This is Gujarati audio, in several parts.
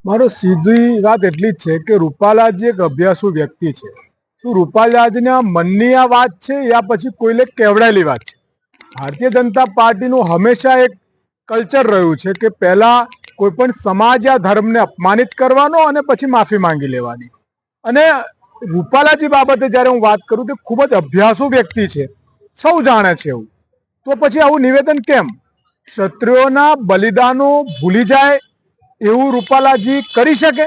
મારો સીધી વાત એટલી જ છે કે રૂપાલાજી એક અભ્યાસુ વ્યક્તિ છે. શું રૂપાલાજીના મનની આ વાત છે યા પછી કોઈને કેવડાયેલી વાત છે? ભારતીય જનતા પાર્ટીનું હંમેશા એક કલ્ચર રહ્યું છે કે પહેલા કોઈ પણ સમાજ યા ધર્મને અપમાનિત કરવાનો અને પછી માફી માંગી લેવાની. અને રૂપાલાજી બાબતે જ્યારે હું વાત કરું તો ખૂબ જ અભ્યાસુ વ્યક્તિ છે, સૌ જાણે છે એવું, તો પછી આવું નિવેદન કેમ? ક્ષત્રિયોના બલિદાનો ભૂલી જાય એવું રૂપાલાજી કરી શકે?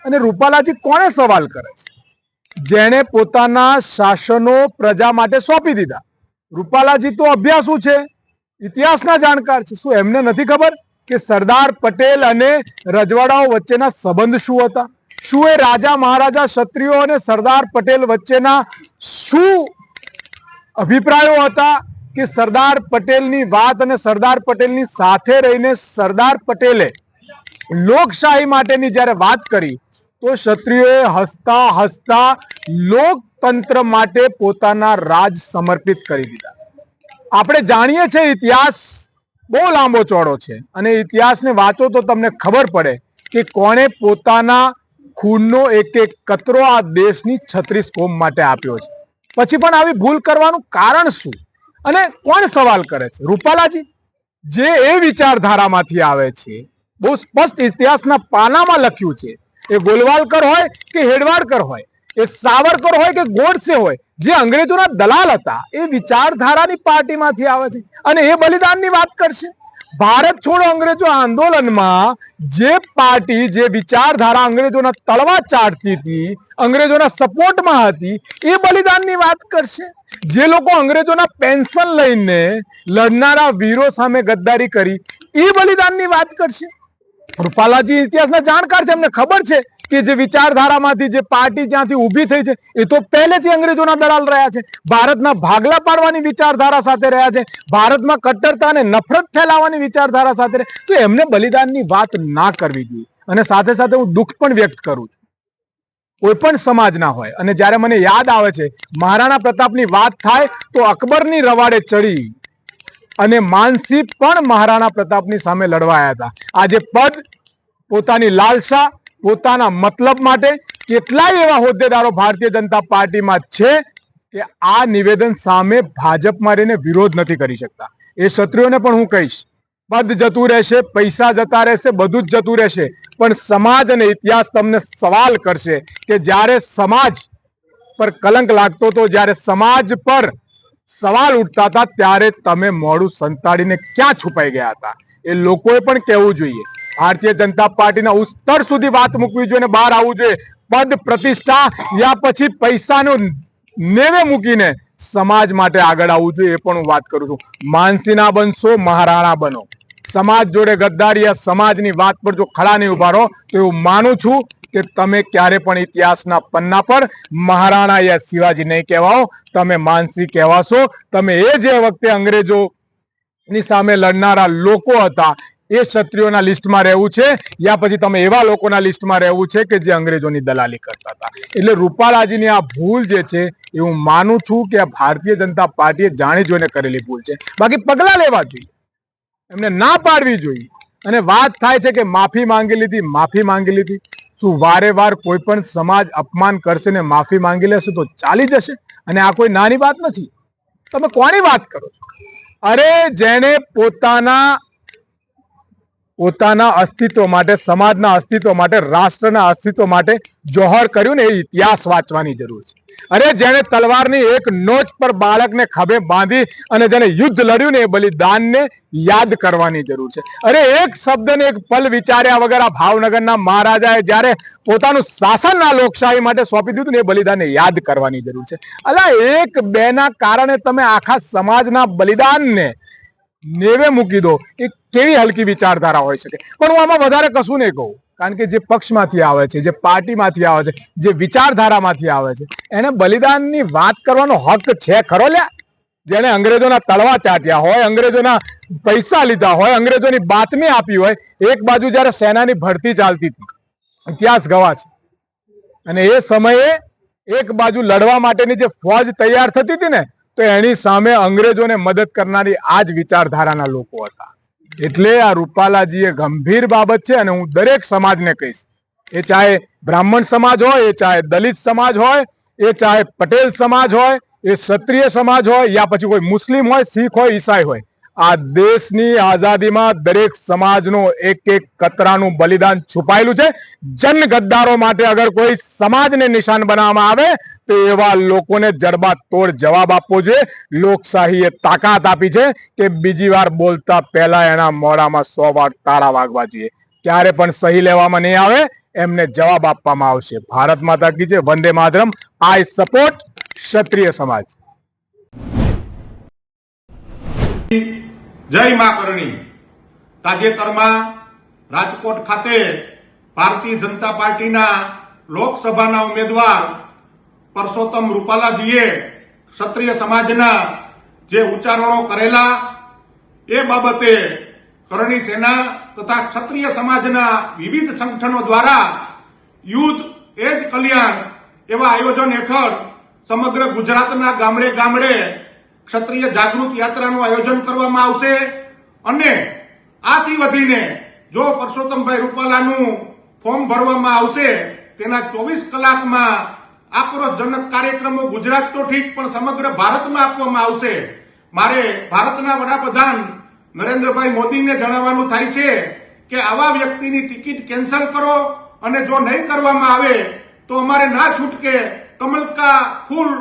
અને રૂપાલાજી કોને સવાલ કરે છે? જેણે પોતાના શાસનો પ્રજા માટે સોંપી દીધા. રૂપાલાજી તો અભ્યાસુ છે, ઇતિહાસના જાણકાર છે. શું એમને નથી ખબર કે સરદાર પટેલ અને રજવાડાઓ વચ્ચેના સંબંધ શું હતા? શું એ રાજા મહારાજા ક્ષત્રિયો અને સરદાર પટેલ વચ્ચેના શું અભિપ્રાયો હતા કે સરદાર પટેલની વાત અને સરદાર પટેલની સાથે રહીને સરદાર પટેલે લોકશાહી માટેની જ્યારે વાત કરી તો ક્ષત્રિયોએ હસતા હસતા લોકતંત્ર માટે પોતાના રાજ સમર્પિત કરી દીધા. આપણે જાણીએ છીએ ઇતિહાસ બહુ લાંબો ચોડો છે અને ઇતિહાસને વાંચો તો તમને ખબર પડે કે કોણે પોતાના ખૂનનો એક એક કતરો આ દેશની 36 કોમ માટે આપ્યો છે. પછી પણ આવી ભૂલ કરવાનું કારણ શું? અને કોણ સવાલ કરે છે? રૂપાલાજી, જે એ વિચારધારામાંથી આવે છે. બહુ સ્પષ્ટ ઇતિહાસના પાનામાં લખ્યું છે. એ ગોલવાલકર હોય કે હેડવાડકર હોય, એ સાવરકર હોય કે ગોડસે હોય, જે અંગ્રેજોના દલાલ હતા, એ વિચારધારાની પાર્ટીમાંથી આવે છે અને એ બલિદાનની વાત કરશે. ભારત છોડો અંગ્રેજો આંદોલનમાં જે પાર્ટી, જે વિચારધારા અંગ્રેજોના તળવા ચાટતી હતી, અંગ્રેજોના સપોર્ટમાં હતી, એ બલિદાનની વાત કરશે. જે લોકો અંગ્રેજોના પેન્શન લઈને લડનારા વીરો સામે ગદ્દારી કરી, એ બલિદાનની વાત કરશે. રૂપાલાજી ઇતિહાસના જાણકાર છે, એમને ખબર છે કે જે વિચારધારામાંથી જે પાર્ટી જ્યાંથી ઊભી થઈ છે એ તો પહેલેથી અંગ્રેજોના દલાલ રહ્યા છે. ભારતના ભાગલા પાડવાની વિચારધારા સાથે રહ્યા છે, ભારતમાં કટ્ટરતા અને નફરત ફેલાવવાની વિચારધારા સાથે રહ્યા. તો એમને બલિદાનની વાત ના કરવી જોઈએ. અને સાથે સાથે હું દુઃખ પણ વ્યક્ત કરું છું, કોઈ પણ સમાજના હોય. અને જ્યારે મને યાદ આવે છે મહારાણા પ્રતાપની વાત થાય તો અકબરની રવાડે ચડી અને માનસિંહ પણ મહારાણા પ્રતાપની સામે લડવા આવ્યા હતા. આજે પદ, પોતાની લાલસા, પોતાના મતલબ માટે કેટલાય એવા હોદ્દેદારો ભારતીય જનતા પાર્ટીમાં છે કે આ નિવેદન સામે ભાજપમાં રહીને વિરોધ નથી કરી શકતા. એ ક્ષત્રિયોને પણ હું કહીશ, પદ જતું રહેશે, પૈસા જતા રહેશે, બધું જ જતું રહેશે, પણ સમાજ અને ઇતિહાસ તમને સવાલ કરશે કે જ્યારે સમાજ પર કલંક લાગતો હતો, જ્યારે સમાજ પર સવાલ ઉઠતા હતા, ત્યારે તમે મોડું સંતાડીને ક્યાં છુપાઈ ગયા હતા? એ લોકોએ પણ કહેવું જોઈએ. ભારતીય જનતા પાર્ટીના ઉસ્તર સુધી વાત મૂકવી જોઈએ, બહાર આવવું જોઈએ. પદ, પ્રતિષ્ઠા યા પછી પૈસાનું નેવે મૂકીને સમાજ માટે આગળ આવવું જોઈએ, એ પણ હું વાત કરું છું. માનસી ના બનશો, મહારાણા બનો. સમાજ જોડે ગદ્દારી યા સમાજની વાત પર જો ખડા નહીં ઉભા રહો તો એવું માનું છું કે તમે ક્યારે પણ ઇતિહાસના પન્ના પર મહારાણા યા શિવાજી નહીં કહેવાઓ, તમે માનસી કહેવાશો. તમે એ જે વખતે અંગ્રેજોની સામે લડનારા લોકો હતા એ ક્ષત્રિયોના લિસ્ટમાં રહેવું છે યા પછી તમે એવા લોકોના લિસ્ટમાં રહેવું છે કે જે અંગ્રેજોની દલાલી કરતા હતા? એટલે રૂપાલાજીની આ ભૂલ જે છે એ હું માનું છું કે આ ભારતીય જનતા પાર્ટીએ જાણી જોઈને કરેલી ભૂલ છે. બાકી પગલા લેવા જોઈએ, એમને ના પાડવી જોઈએ. અને વાત થાય છે કે માફી માંગી લીધી, માફી માંગી લીધી. શું વારે વાર કોઈ પણ સમાજ અપમાન કરશે ને માફી માંગી લેશે તો ચાલી જશે? અને આ કોઈ નાની વાત નથી. તમે કોની વાત કરો છો? અરે જેને પોતાના અસ્તિત્વ માટે, સમાજના અસ્તિત્વ માટે, રાષ્ટ્રના અસ્તિત્વ માટે જોહર કર્યું ને, એ ઇતિહાસ વાંચવાની જરૂર છે. અરે જેને તલવારની એક નોચ પર બાળકને ખભે બાંધી અને જેને યુદ્ધ લડ્યું ને, એ બલિદાનને યાદ કરવાની જરૂર છે. અરે એક શબ્દને એક પલ વિચાર્યા વગર આ ભાવનગરના મહારાજાએ જ્યારે પોતાનું શાસન આ લોકશાહી માટે સોંપી દીધું ને, એ બલિદાનને યાદ કરવાની જરૂર છે. અલા, એક બે ના કારણે તમે આખા સમાજના બલિદાનને નેવે મૂકી દો, એ કેવી હલકી વિચારધારા હોઈ શકે? પણ હું આમાં વધારે કશું નહીં કહું, કારણ કે જે પક્ષમાંથી આવે છે, જે પાર્ટીમાંથી આવે છે, જે વિચારધારામાંથી આવે છે, એને બલિદાનની વાત કરવાનો હક છે ખરો લ્યા? જેને અંગ્રેજોના તળવા ચાટ્યા હોય, અંગ્રેજોના પૈસા લીધા હોય, અંગ્રેજોની બાતમી આપી હોય, એક બાજુ જ્યારે સેનાની ભરતી ચાલતી હતી, ઇતિહાસ ગવાહ છે, અને એ સમયે એક બાજુ લડવા માટેની જે ફોજ તૈયાર થતી હતી ને, તો એની સામે અંગ્રેજોને મદદ કરનારી આ જ વિચારધારાના લોકો હતા. એટલે આ રૂપાલાજી એ ગંભીર બાબત છે અને હું દરેક સમાજને કહીશ એ ચાહે બ્રાહ્મણ સમાજ હોય, એ ચાહે દલિત સમાજ હોય, એ ચાહે પટેલ સમાજ હોય, એ ક્ષત્રિય સમાજ હોય, યા પછી કોઈ મુસ્લિમ હોય, શીખ હોય, ઈસાઈ હોય, આ દેશની આઝાદીમાં દરેક સમાજનું એક એક કતરાનું બલિદાન છુપાયેલું છે. જન ગદ્દારો માટે અગર કોઈ સમાજને નિશાન બનાવવામાં આવે તો એવા લોકોને જડબાતોડ જવાબ આપવો જોઈએ. લોકશાહીએ તાકાત આપી છે કે બીજી વાર બોલતા પહેલા એના મોઢામાં 100 વાર તાળા વાગવા જોઈએ. ક્યારે પણ સહી લેવામાં નહીં આવે, એમને જવાબ આપવામાં આવશે. ભારત માતા કી જય, વંદે માતરમ. આઈ સપોર્ટ ક્ષત્રિય સમાજ. જય મા કરણી. તાજેતરમાં રાજકોટ ખાતે ભારતીય જનતા પાર્ટીના લોકસભાના ઉમેદવાર પરસોત્તમ રૂપાલાજીએ ક્ષત્રિય સમાજના જે ઉચ્ચારણો કરેલા એ બાબતે કરણી સેના તથા ક્ષત્રિય સમાજના વિવિધ સંગઠનો દ્વારા યુદ્ધ એ જ કલ્યાણ એવા આયોજન હેઠળ સમગ્ર ગુજરાતના ગામડે ગામડે ક્ષત્રિય જાગૃત યાત્રાનું આયોજન કરવામાં આવશે અને આથી વધીને જો પરસોત્તમભાઈ રૂપાલાનું ફોર્મ ભરવામાં આવશે તેના 24 કલાકમાં આક્રોશજનક કાર્યક્રમો ગુજરાત તો ઠીક પણ સમગ્ર ભારતમાં આપવામાં આવશે. મારે ભારતના વડાપ્રધાન નરેન્દ્રભાઈ મોદીને જણાવવાનું થાય છે કે આવા વ્યક્તિની ટિકિટ કેન્સલ કરો અને જો નહીં કરવામાં આવે તો અમારે ના છૂટકે કમલ કા ફૂલ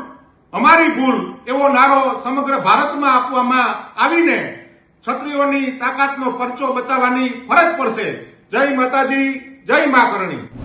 અમારી ભૂલ એવો નારો સમગ્ર ભારતમાં આપવામાં આવીને ક્ષત્રિયોની તાકાતનો પરચો બતાવવાની ફરજ પડશે. જય માતાજી, જય મા કરણી.